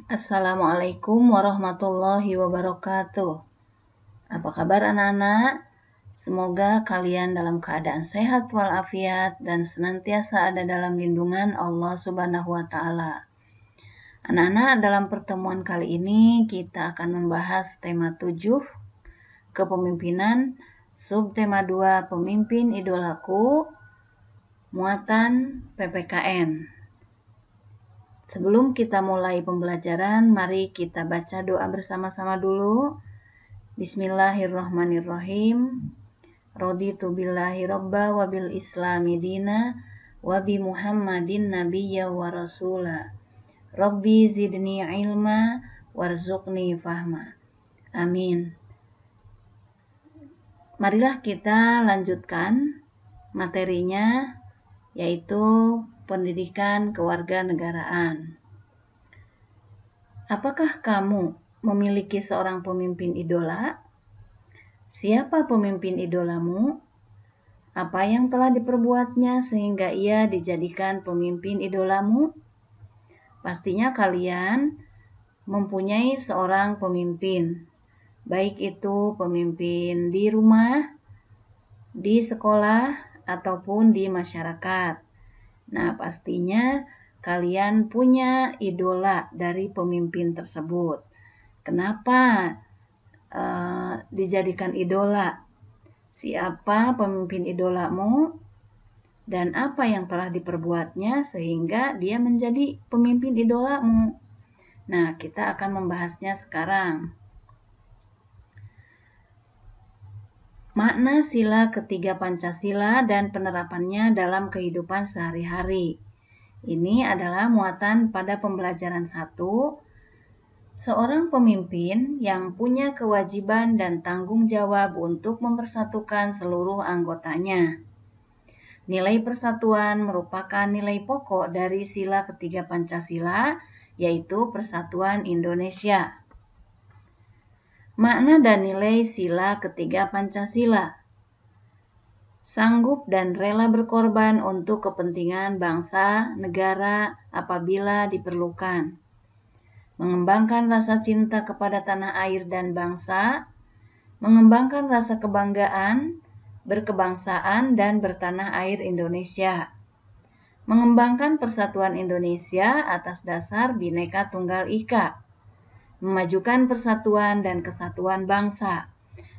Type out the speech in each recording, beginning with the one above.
Assalamualaikum warahmatullahi wabarakatuh. Apa kabar anak-anak? Semoga kalian dalam keadaan sehat walafiat dan senantiasa ada dalam lindungan Allah Subhanahu wa taala. Anak-anak, dalam pertemuan kali ini kita akan membahas tema 7, kepemimpinan, subtema 2, pemimpin idolaku, muatan PPKN. Sebelum kita mulai pembelajaran, mari kita baca doa bersama-sama dulu. Bismillahirrahmanirrahim. Raditu billahi robba wa bil islami dina wa bi Muhammadin nabiyya wa rasula. Rabbi zidni ilma warzuqni fahma. Amin. Marilah kita lanjutkan materinya, yaitu pendidikan kewarganegaraan. Apakah kamu memiliki seorang pemimpin idola? Siapa pemimpin idolamu? Apa yang telah diperbuatnya sehingga ia dijadikan pemimpin idolamu? Pastinya kalian mempunyai seorang pemimpin, baik itu pemimpin di rumah, di sekolah, ataupun di masyarakat. Nah, pastinya kalian punya idola dari pemimpin tersebut. Kenapa dijadikan idola? Siapa pemimpin idolamu dan apa yang telah diperbuatnya sehingga dia menjadi pemimpin idolamu? Nah, kita akan membahasnya sekarang. Makna sila ketiga Pancasila dan penerapannya dalam kehidupan sehari-hari. Ini adalah muatan pada pembelajaran 1. Seorang pemimpin yang punya kewajiban dan tanggung jawab untuk mempersatukan seluruh anggotanya. Nilai persatuan merupakan nilai pokok dari sila ketiga Pancasila, yaitu Persatuan Indonesia. Makna dan nilai sila ketiga Pancasila. Sanggup dan rela berkorban untuk kepentingan bangsa, negara apabila diperlukan. Mengembangkan rasa cinta kepada tanah air dan bangsa. Mengembangkan rasa kebanggaan, berkebangsaan dan bertanah air Indonesia. Mengembangkan persatuan Indonesia atas dasar Bhinneka Tunggal Ika. Memajukan persatuan dan kesatuan bangsa.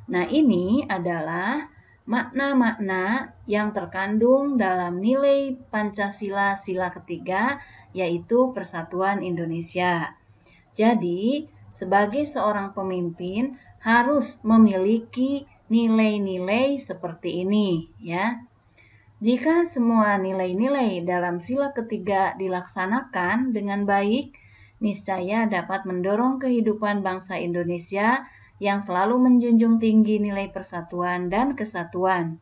Nah, ini adalah makna-makna yang terkandung dalam nilai Pancasila sila ketiga, yaitu Persatuan Indonesia. Jadi, sebagai seorang pemimpin harus memiliki nilai-nilai seperti ini, ya. Jika semua nilai-nilai dalam sila ketiga dilaksanakan dengan baik, niscaya dapat mendorong kehidupan bangsa Indonesia yang selalu menjunjung tinggi nilai persatuan dan kesatuan.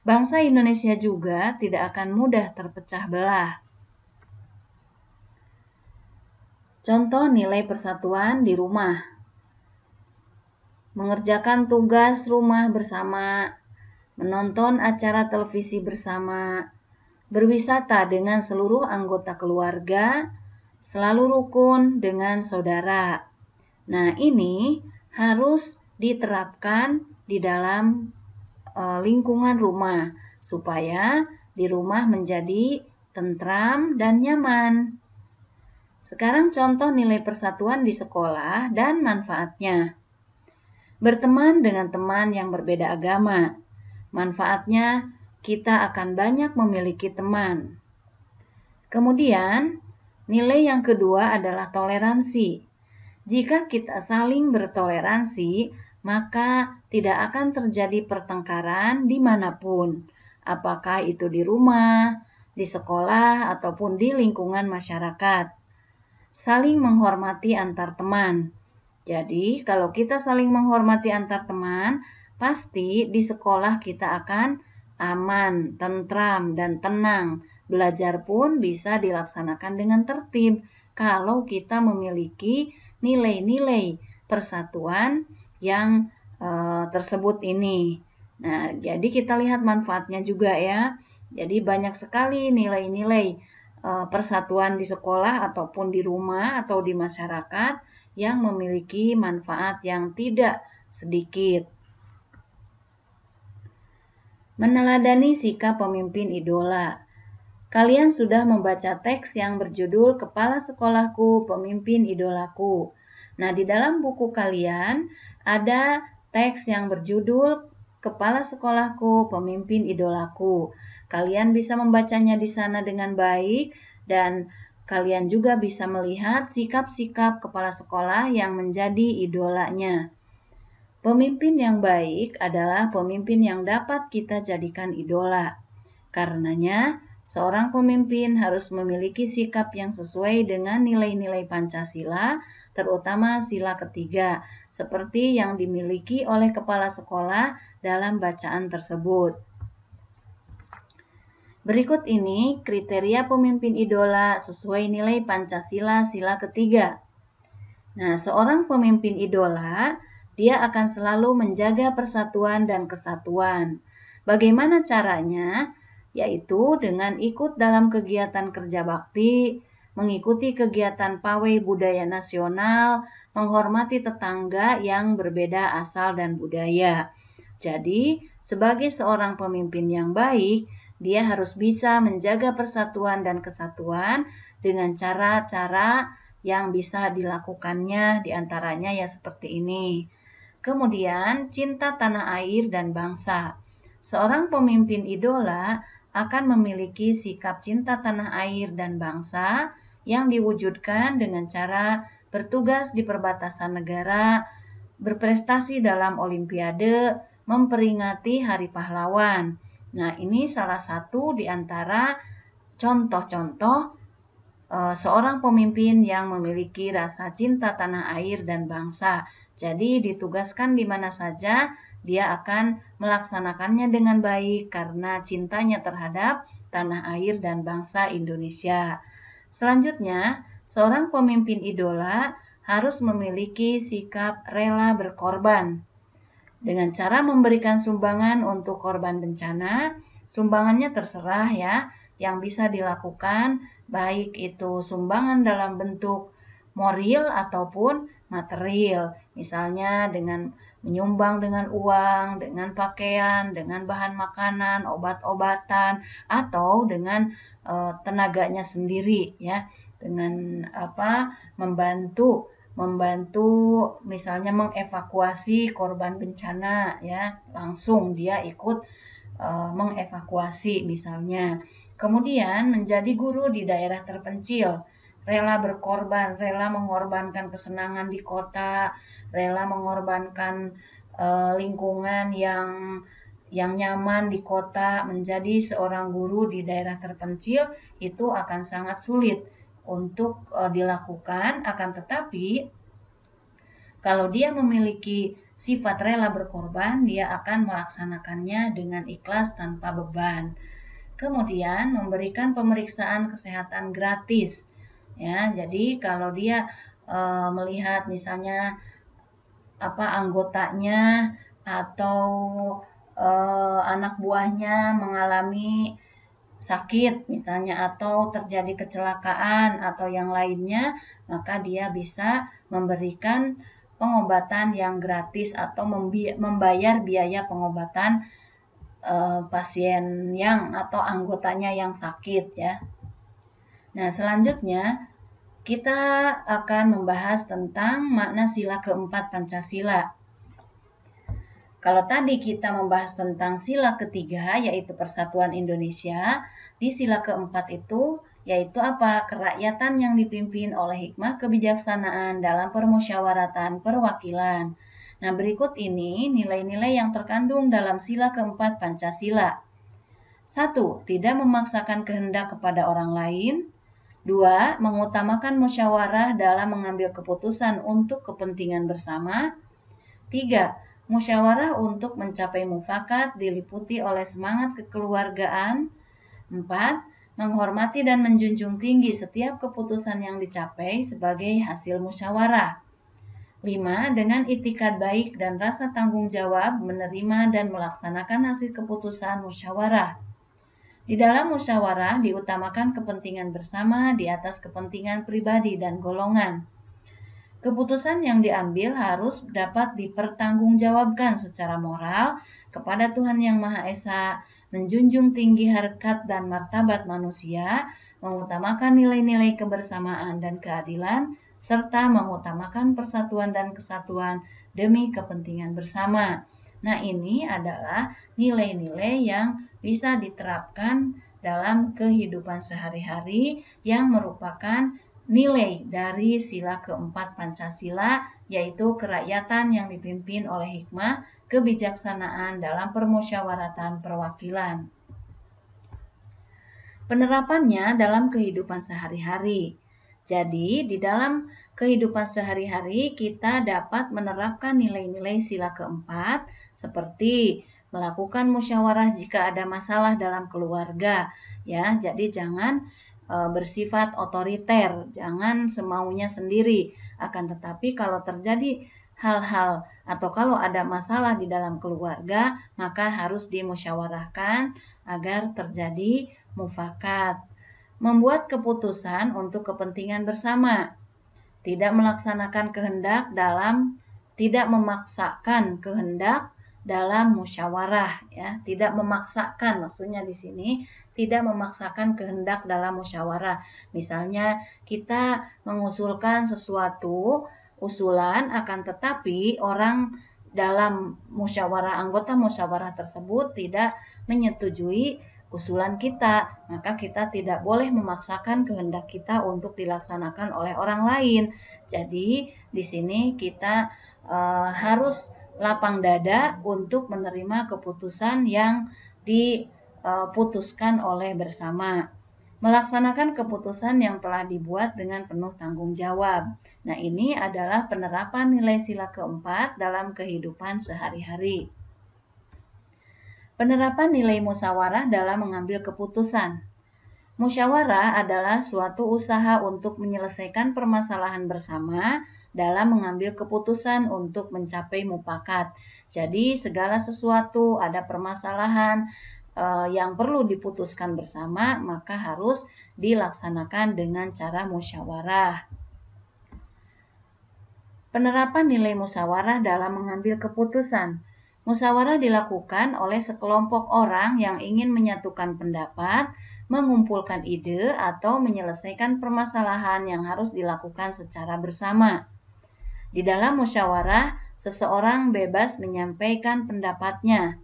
Bangsa Indonesia juga tidak akan mudah terpecah belah. Contoh nilai persatuan di rumah. Mengerjakan tugas rumah bersama, menonton acara televisi bersama, berwisata dengan seluruh anggota keluarga, selalu rukun dengan saudara. Nah, ini harus diterapkan di dalam lingkungan rumah supaya di rumah menjadi tentram dan nyaman. Sekarang contoh nilai persatuan di sekolah dan manfaatnya. Berteman dengan teman yang berbeda agama. Manfaatnya kita akan banyak memiliki teman. Kemudian, nilai yang kedua adalah toleransi. Jika kita saling bertoleransi, maka tidak akan terjadi pertengkaran dimanapun, apakah itu di rumah, di sekolah, ataupun di lingkungan masyarakat. Saling menghormati antar teman. Jadi, kalau kita saling menghormati antar teman, pasti di sekolah kita akan aman, tentram, dan tenang. Belajar pun bisa dilaksanakan dengan tertib kalau kita memiliki nilai-nilai persatuan yang tersebut ini. Nah, jadi kita lihat manfaatnya juga ya. Jadi banyak sekali nilai-nilai persatuan di sekolah ataupun di rumah atau di masyarakat yang memiliki manfaat yang tidak sedikit. Meneladani sikap pemimpin idola. Kalian sudah membaca teks yang berjudul Kepala Sekolahku, Pemimpin Idolaku. Nah, di dalam buku kalian ada teks yang berjudul Kepala Sekolahku, Pemimpin Idolaku. Kalian bisa membacanya di sana dengan baik dan kalian juga bisa melihat sikap-sikap kepala sekolah yang menjadi idolanya. Pemimpin yang baik adalah pemimpin yang dapat kita jadikan idola. Karenanya, seorang pemimpin harus memiliki sikap yang sesuai dengan nilai-nilai Pancasila, terutama sila ketiga, seperti yang dimiliki oleh kepala sekolah dalam bacaan tersebut. Berikut ini kriteria pemimpin idola sesuai nilai Pancasila sila ketiga. Nah, seorang pemimpin idola, dia akan selalu menjaga persatuan dan kesatuan. Bagaimana caranya? Yaitu dengan ikut dalam kegiatan kerja bakti, mengikuti kegiatan pawai budaya nasional, menghormati tetangga yang berbeda asal dan budaya. Jadi, sebagai seorang pemimpin yang baik, dia harus bisa menjaga persatuan dan kesatuan dengan cara-cara yang bisa dilakukannya, diantaranya ya seperti ini. Kemudian, cinta tanah air dan bangsa. Seorang pemimpin idola akan memiliki sikap cinta tanah air dan bangsa yang diwujudkan dengan cara bertugas di perbatasan negara, berprestasi dalam olimpiade, memperingati Hari Pahlawan. Nah, ini salah satu di antara contoh-contoh seorang pemimpin yang memiliki rasa cinta tanah air dan bangsa. Jadi ditugaskan di mana saja, dia akan melaksanakannya dengan baik karena cintanya terhadap tanah air dan bangsa Indonesia. Selanjutnya, seorang pemimpin idola harus memiliki sikap rela berkorban. Dengan cara memberikan sumbangan untuk korban bencana, sumbangannya terserah ya, yang bisa dilakukan baik itu sumbangan dalam bentuk moral ataupun material. Misalnya dengan menyumbang dengan uang, dengan pakaian, dengan bahan makanan, obat-obatan, atau dengan tenaganya sendiri ya, dengan membantu misalnya mengevakuasi korban bencana ya, langsung dia ikut mengevakuasi misalnya. Kemudian menjadi guru di daerah terpencil, rela berkorban, rela mengorbankan kesenangan di kota, rela mengorbankan lingkungan yang nyaman di kota. Menjadi seorang guru di daerah terpencil itu akan sangat sulit untuk dilakukan, akan tetapi kalau dia memiliki sifat rela berkorban, dia akan melaksanakannya dengan ikhlas tanpa beban. Kemudian memberikan pemeriksaan kesehatan gratis. Ya, jadi kalau dia melihat misalnya anggotanya atau anak buahnya mengalami sakit misalnya atau terjadi kecelakaan atau yang lainnya, maka dia bisa memberikan pengobatan yang gratis atau membayar biaya pengobatan pasien yang atau anggotanya yang sakit ya. Nah, selanjutnya kita akan membahas tentang makna sila keempat Pancasila. Kalau tadi kita membahas tentang sila ketiga yaitu Persatuan Indonesia, di sila keempat itu yaitu apa? Kerakyatan yang dipimpin oleh hikmah kebijaksanaan dalam permusyawaratan perwakilan. Nah, berikut ini nilai-nilai yang terkandung dalam sila keempat Pancasila. 1. Tidak memaksakan kehendak kepada orang lain. 2. Mengutamakan musyawarah dalam mengambil keputusan untuk kepentingan bersama. 3. Musyawarah untuk mencapai mufakat diliputi oleh semangat kekeluargaan. 4. Menghormati dan menjunjung tinggi setiap keputusan yang dicapai sebagai hasil musyawarah. 5. Dengan itikad baik dan rasa tanggung jawab menerima dan melaksanakan hasil keputusan musyawarah. Di dalam musyawarah diutamakan kepentingan bersama di atas kepentingan pribadi dan golongan. Keputusan yang diambil harus dapat dipertanggungjawabkan secara moral kepada Tuhan Yang Maha Esa, menjunjung tinggi harkat dan martabat manusia, mengutamakan nilai-nilai kebersamaan dan keadilan, serta mengutamakan persatuan dan kesatuan demi kepentingan bersama. Nah, ini adalah nilai-nilai yang bisa diterapkan dalam kehidupan sehari-hari yang merupakan nilai dari sila keempat Pancasila, yaitu kerakyatan yang dipimpin oleh hikmah, kebijaksanaan dalam permusyawaratan perwakilan. Penerapannya dalam kehidupan sehari-hari. Jadi, di dalam kehidupan sehari-hari kita dapat menerapkan nilai-nilai sila keempat seperti melakukan musyawarah jika ada masalah dalam keluarga, ya. Jadi jangan bersifat otoriter, jangan semaunya sendiri. Akan tetapi kalau terjadi hal-hal atau kalau ada masalah di dalam keluarga, maka harus dimusyawarahkan agar terjadi mufakat. Membuat keputusan untuk kepentingan bersama. Tidak melaksanakan kehendak tidak memaksakan kehendak dalam musyawarah, ya. Tidak memaksakan, maksudnya di sini tidak memaksakan kehendak dalam musyawarah. Misalnya kita mengusulkan sesuatu usulan, akan tetapi orang dalam anggota musyawarah tersebut tidak menyetujui usulan kita, maka kita tidak boleh memaksakan kehendak kita untuk dilaksanakan oleh orang lain. Jadi di sini kita harus lapang dada untuk menerima keputusan yang diputuskan oleh bersama. Melaksanakan keputusan yang telah dibuat dengan penuh tanggung jawab. Nah, ini adalah penerapan nilai sila keempat dalam kehidupan sehari-hari. Penerapan nilai musyawarah dalam mengambil keputusan. Musyawarah adalah suatu usaha untuk menyelesaikan permasalahan bersama dalam mengambil keputusan untuk mencapai mufakat. Jadi segala sesuatu ada permasalahan yang perlu diputuskan bersama, maka harus dilaksanakan dengan cara musyawarah. Penerapan nilai musyawarah dalam mengambil keputusan. Musyawarah dilakukan oleh sekelompok orang yang ingin menyatukan pendapat, mengumpulkan ide, atau menyelesaikan permasalahan yang harus dilakukan secara bersama. Di dalam musyawarah, seseorang bebas menyampaikan pendapatnya.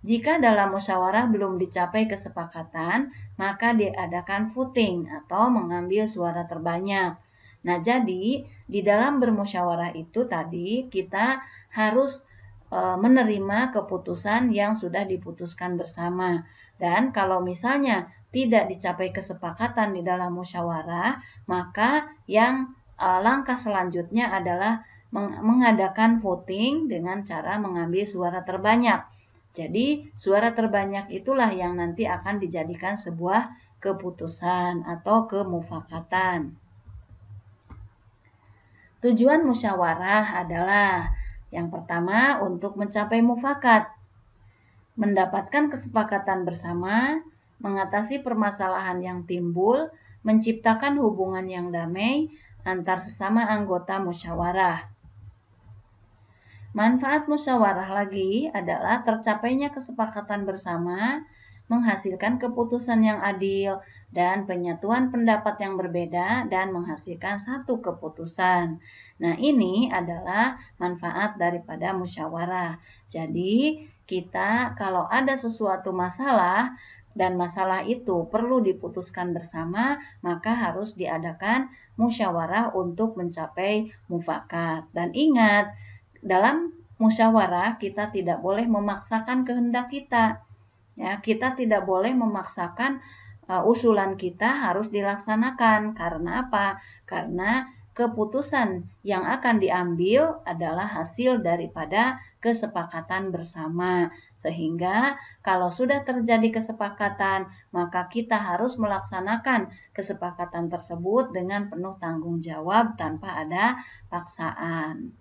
Jika dalam musyawarah belum dicapai kesepakatan, maka diadakan voting atau mengambil suara terbanyak. Nah, jadi di dalam bermusyawarah itu tadi kita harus menerima keputusan yang sudah diputuskan bersama. Dan kalau misalnya tidak dicapai kesepakatan di dalam musyawarah, maka yang langkah selanjutnya adalah mengadakan voting dengan cara mengambil suara terbanyak. Jadi suara terbanyak itulah yang nanti akan dijadikan sebuah keputusan atau kemufakatan. Tujuan musyawarah adalah yang pertama, untuk mencapai mufakat, mendapatkan kesepakatan bersama, mengatasi permasalahan yang timbul, menciptakan hubungan yang damai antar sesama anggota musyawarah. Manfaat musyawarah lagi adalah tercapainya kesepakatan bersama, menghasilkan keputusan yang adil, dan penyatuan pendapat yang berbeda dan menghasilkan satu keputusan. Nah, ini adalah manfaat daripada musyawarah. Jadi, kita kalau ada sesuatu masalah dan masalah itu perlu diputuskan bersama, maka harus diadakan musyawarah untuk mencapai mufakat. Dan ingat, dalam musyawarah kita tidak boleh memaksakan kehendak kita. Ya, kita tidak boleh memaksakan usulan kita harus dilaksanakan. Karena apa? Karena keputusan yang akan diambil adalah hasil daripada kesepakatan bersama. Sehingga kalau sudah terjadi kesepakatan, maka kita harus melaksanakan kesepakatan tersebut dengan penuh tanggung jawab tanpa ada paksaan.